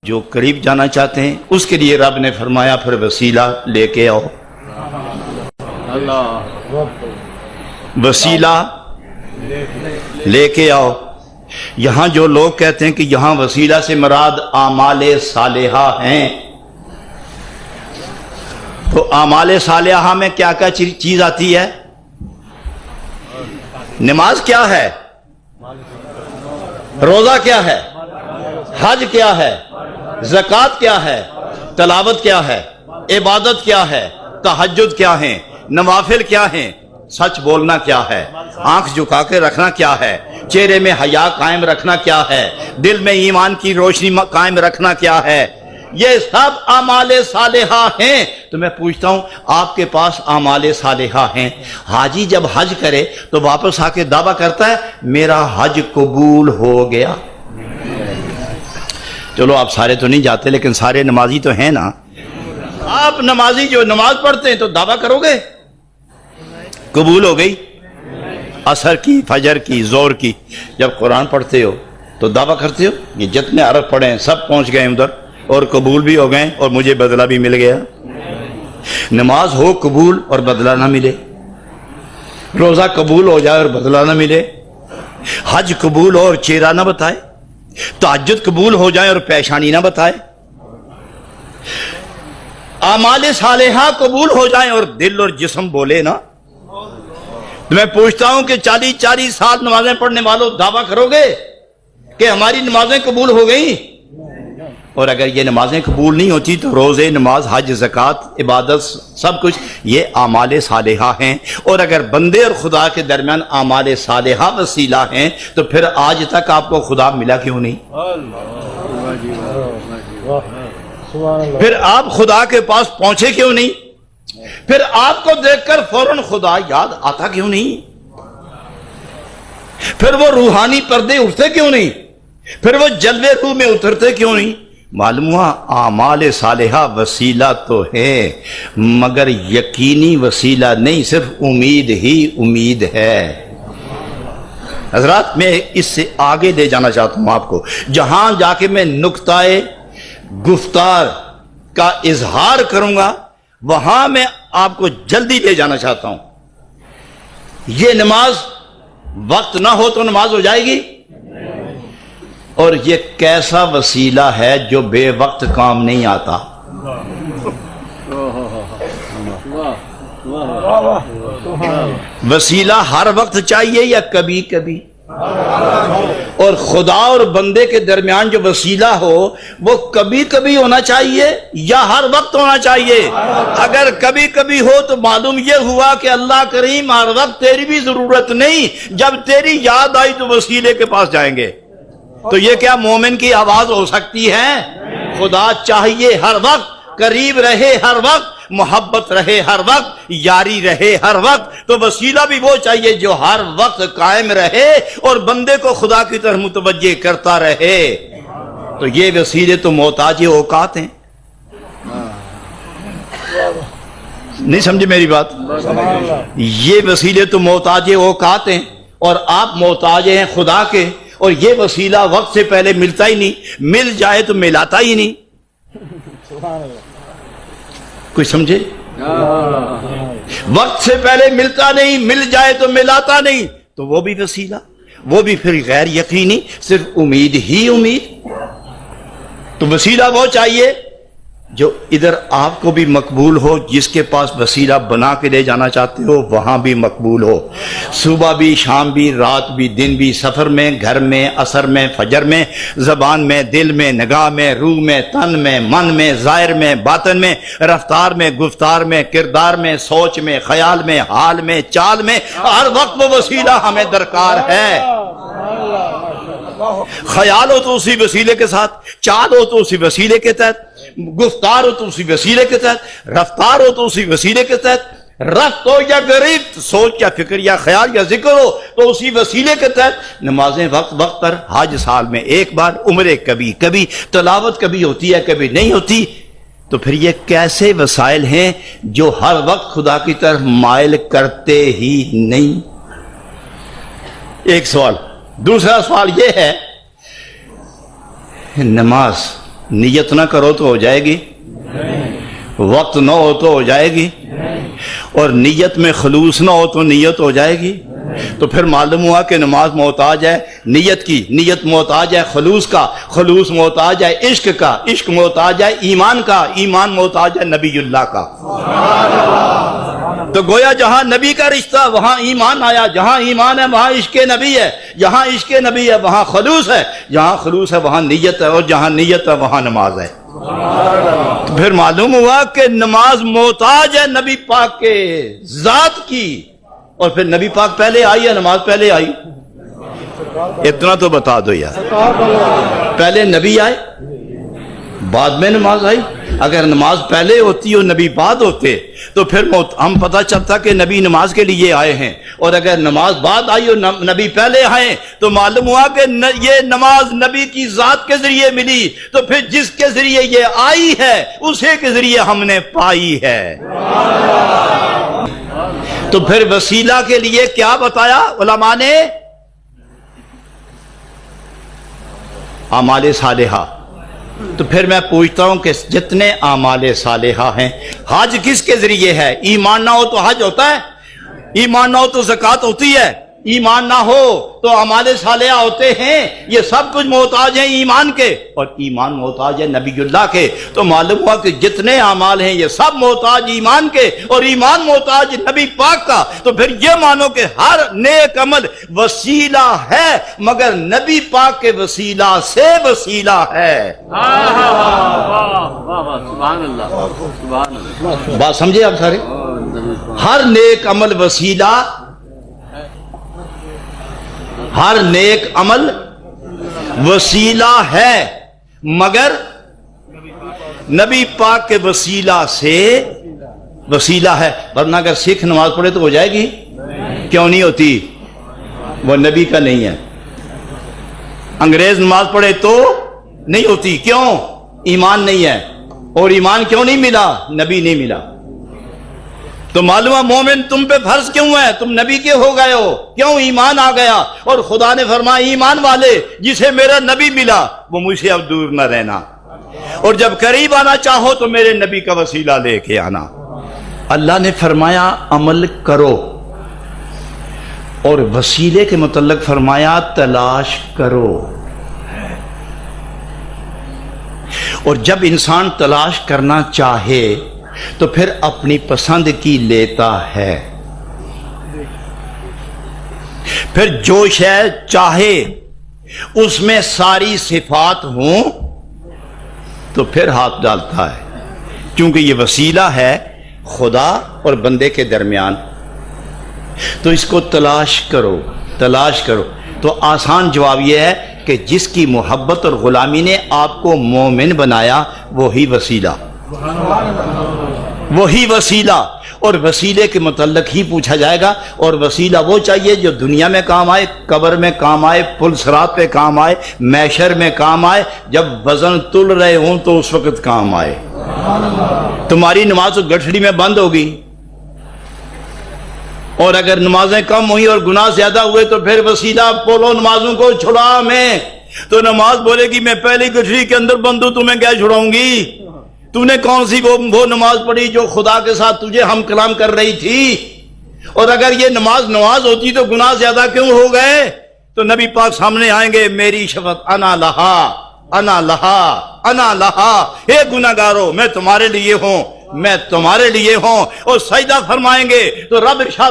جو قریب جانا چاہتے ہیں اس کے لیے رب نے فرمایا پھر وسیلہ لے کے آؤ. وسیلہ لے کے آؤ. یہاں جو لوگ کہتے ہیں کہ یہاں وسیلہ سے مراد اعمال صالحہ ہیں، تو اعمال صالحہ میں کیا کیا چیز آتی ہے؟ نماز کیا ہے؟ روزہ کیا ہے؟ حج کیا ہے؟ زکوٰۃ کیا ہے؟ تلاوت کیا ہے؟ عبادت کیا ہے؟ تہجد کیا ہے؟ نوافل کیا ہیں؟ سچ بولنا کیا ہے؟ آنکھ جھکا کے رکھنا کیا ہے؟ چہرے میں حیا قائم رکھنا کیا ہے؟ دل میں ایمان کی روشنی قائم رکھنا کیا ہے؟ یہ سب اعمال صالحہ ہیں. تو میں پوچھتا ہوں آپ کے پاس اعمال صالحہ ہیں، حاجی جب حج کرے تو واپس آ کے دعویٰ کرتا ہے میرا حج قبول ہو گیا. چلو آپ سارے تو نہیں جاتے لیکن سارے نمازی تو ہیں نا. آپ نمازی جو نماز پڑھتے ہیں تو دعویٰ کرو گے قبول ہو گئی، عصر کی، فجر کی، زور کی. جب قرآن پڑھتے ہو تو دعویٰ کرتے ہو یہ جتنے عرب پڑھے ہیں سب پہنچ گئے ادھر اور قبول بھی ہو گئے اور مجھے بدلہ بھی مل گیا. نماز ہو قبول اور بدلہ نہ ملے، روزہ قبول ہو جائے اور بدلہ نہ ملے، حج قبول ہو اور چہرہ نہ بتائے، تہجد قبول ہو جائے اور پیشانی نہ بتائے، اعمال صالحہ قبول ہو جائیں اور دل اور جسم بولے نا. میں پوچھتا ہوں کہ 40 سال نمازیں پڑھنے والوں دعویٰ کرو گے کہ ہماری نمازیں قبول ہو گئیں؟ اور اگر یہ نمازیں قبول نہیں ہوتی تو روزے، نماز، حج، زکوٰۃ، عبادت سب کچھ یہ اعمال صالحہ ہیں. اور اگر بندے اور خدا کے درمیان اعمال صالحہ وسیلہ ہیں تو پھر آج تک آپ کو خدا ملا کیوں نہیں؟ پھر آپ خدا کے پاس پہنچے کیوں نہیں؟ پھر آپ کو دیکھ کر فوراً خدا یاد آتا کیوں نہیں؟ پھر وہ روحانی پردے اٹھتے کیوں نہیں؟ پھر وہ جلوے روح میں اترتے کیوں نہیں؟ معلوم ہوا اعمال صالحہ وسیلہ تو ہے مگر یقینی وسیلہ نہیں، صرف امید ہی امید ہے. حضرات میں اس سے آگے لے جانا چاہتا ہوں آپ کو، جہاں جا کے میں نقطۂ گفتار کا اظہار کروں گا وہاں میں آپ کو جلدی لے جانا چاہتا ہوں. یہ نماز وقت نہ ہو تو نماز ہو جائے گی، اور یہ کیسا وسیلہ ہے جو بے وقت کام نہیں آتا. وسیلہ ہر وقت چاہیے یا کبھی کبھی؟ اور خدا اور بندے کے درمیان جو وسیلہ ہو وہ کبھی کبھی ہونا چاہیے یا ہر وقت ہونا چاہیے؟ اگر کبھی کبھی ہو تو معلوم یہ ہوا کہ اللہ کریم ہر وقت تیری بھی ضرورت نہیں، جب تیری یاد آئی تو وسیلے کے پاس جائیں گے. تو یہ کیا مومن کی آواز ہو سکتی ہے؟ خدا چاہیے ہر وقت، قریب رہے ہر وقت، محبت رہے ہر وقت، یاری رہے ہر وقت. تو وسیلہ بھی وہ چاہیے جو ہر وقت قائم رہے اور بندے کو خدا کی طرف متوجہ کرتا رہے. تو یہ وسیلے تو محتاج اوقات ہیں. نہیں سمجھے میری بات؟ یہ وسیلے تو محتاج اوقات ہیں اور آپ محتاج ہیں خدا کے، اور یہ وسیلہ وقت سے پہلے ملتا ہی نہیں، مل جائے تو ملاتا ہی نہیں. کوئی سمجھے؟ وقت سے پہلے ملتا نہیں، مل جائے تو ملاتا نہیں، تو وہ بھی وسیلہ، وہ بھی پھر غیر یقینی، صرف امید ہی امید. تو وسیلہ وہ چاہیے جو ادھر آپ کو بھی مقبول ہو، جس کے پاس وسیلہ بنا کے لے جانا چاہتے ہو وہاں بھی مقبول ہو. صبح بھی، شام بھی، رات بھی، دن بھی، سفر میں، گھر میں، عصر میں، فجر میں، زبان میں، دل میں، نگاہ میں، روح میں، تن میں، من میں، ظاہر میں، باطن میں، رفتار میں، گفتار میں، کردار میں، سوچ میں، خیال میں، حال میں، چال میں، ہر وقت وہ وسیلہ ہمیں درکار ہے. خیال ہو تو اسی وسیلے کے ساتھ، چال ہو تو اسی وسیلے کے تحت، گفتار ہو تو اسی وسیلے کے تحت، رفتار ہو تو اسی وسیلے کے تحت، رفت ہو یا غریب، سوچ یا فکر یا خیال یا ذکر ہو تو اسی وسیلے کے تحت. نمازیں وقت وقت پر، حج سال میں ایک بار، عمرے کبھی کبھی، تلاوت کبھی ہوتی ہے کبھی نہیں ہوتی. تو پھر یہ کیسے وسائل ہیں جو ہر وقت خدا کی طرف مائل کرتے ہی نہیں؟ ایک سوال. دوسرا سوال یہ ہے نماز نیت نہ کرو تو ہو جائے گی، وقت نہ ہو تو ہو جائے گی، اور نیت میں خلوص نہ ہو تو نیت ہو جائے گی۔ تو پھر معلوم ہوا کہ نماز محتاج ہے نیت کی، نیت محتاج ہے خلوص کا، خلوص محتاج ہے عشق کا، عشق محتاج ہے ایمان کا، ایمان محتاج ہے نبی اللہ کا۔ تو گویا جہاں نبی کا رشتہ وہاں ایمان آیا، جہاں ایمان ہے وہاں عشق نبی ہے، جہاں عشق نبی ہے وہاں خلوص ہے، جہاں خلوص ہے وہاں نیت ہے، اور جہاں نیت ہے وہاں نماز ہے۔ تو پھر معلوم ہوا کہ نماز محتاج ہے نبی پاک کے ذات کی، اور پھر نبی پاک پہلے آئی یا نماز پہلے آئی؟ اتنا تو بتا دو یار، پہلے نبی آئے بعد میں نماز آئی؟ اگر نماز پہلے ہوتی اور نبی بعد ہوتے تو پھر ہم پتہ چلتا کہ نبی نماز کے لیے آئے ہیں، اور اگر نماز بعد آئی اور نبی پہلے آئے تو معلوم ہوا کہ یہ نماز نبی کی ذات کے ذریعے ملی، تو پھر جس کے ذریعے یہ آئی ہے اسے کے ذریعے ہم نے پائی ہے۔ تو پھر وسیلہ کے لیے کیا بتایا علماء نے؟ اعمال صالحہ۔ تو پھر میں پوچھتا ہوں کہ جتنے اعمال صالحہ ہیں، حج کس کے ذریعے ہے؟ ایمان نہ ہو تو حج ہوتا ہے؟ ایمان نہ ہو تو زکوٰۃ ہوتی ہے؟ ایمان نہ ہو تو اعمال صالحہ ہوتے ہیں؟ یہ سب کچھ محتاج ہیں ایمان کے، اور ایمان محتاج ہے نبی اللہ کے۔ تو معلوم ہوا کہ جتنے اعمال ہیں یہ سب محتاج ایمان کے، اور ایمان محتاج نبی پاک کا۔ تو پھر یہ مانو کہ ہر نیک عمل وسیلہ ہے، مگر نبی پاک کے وسیلہ سے وسیلہ ہے۔ بات سمجھے آپ سارے؟ ہر نیک عمل وسیلہ، ہر نیک عمل وسیلہ ہے، مگر نبی پاک کے وسیلہ سے وسیلہ ہے۔ ورنہ اگر سکھ نماز پڑھے تو ہو جائے گی؟ کیوں نہیں ہوتی؟ وہ نبی کا نہیں ہے۔ انگریز نماز پڑھے تو نہیں ہوتی، کیوں؟ ایمان نہیں ہے۔ اور ایمان کیوں نہیں ملا؟ نبی نہیں ملا۔ تو معلوم ہے مومن تم پہ فرض کیوں ہے؟ تم نبی کے ہو گئے ہو، کیوں؟ ایمان آ گیا، اور خدا نے فرمایا ایمان والے جسے میرا نبی ملا وہ مجھ سے اب دور نہ رہنا، اور جب قریب آنا چاہو تو میرے نبی کا وسیلہ لے کے آنا۔ اللہ نے فرمایا عمل کرو، اور وسیلے کے متعلق فرمایا تلاش کرو۔ اور جب انسان تلاش کرنا چاہے تو پھر اپنی پسند کی لیتا ہے، پھر جو شے چاہے اس میں ساری صفات ہوں تو پھر ہاتھ ڈالتا ہے، کیونکہ یہ وسیلہ ہے خدا اور بندے کے درمیان۔ تو اس کو تلاش کرو، تلاش کرو۔ تو آسان جواب یہ ہے کہ جس کی محبت اور غلامی نے آپ کو مومن بنایا وہی وسیلہ، وہی وسیلہ۔ اور وسیلے کے متعلق ہی پوچھا جائے گا، اور وسیلہ وہ چاہیے جو دنیا میں کام آئے، قبر میں کام آئے، پل صراط پہ کام آئے، محشر میں کام آئے، جب وزن تل رہے ہوں تو اس وقت کام آئے۔ تمہاری نماز تو گٹھڑی میں بند ہوگی، اور اگر نمازیں کم ہوئی اور گناہ زیادہ ہوئے تو پھر وسیلہ بولو نمازوں کو چھڑا میں، تو نماز بولے گی میں پہلی گٹھڑی کے اندر بند ہوں، تمہیں کیا چھڑاؤں گی؟ تو نے کون سی وہ نماز پڑھی جو خدا کے ساتھ تجھے ہم کلام کر رہی تھی؟ اور اگر یہ نماز ہوتی تو گناہ زیادہ کیوں ہو گئے؟ تو نبی پاک سامنے آئیں گے، میری شفاعت انا لہا انا لہا انا لہا، اے گناہگارو میں تمہارے لیے ہوں، میں تمہارے لیے ہوں۔ اور سجدہ فرمائیں گے تو رب ارشاد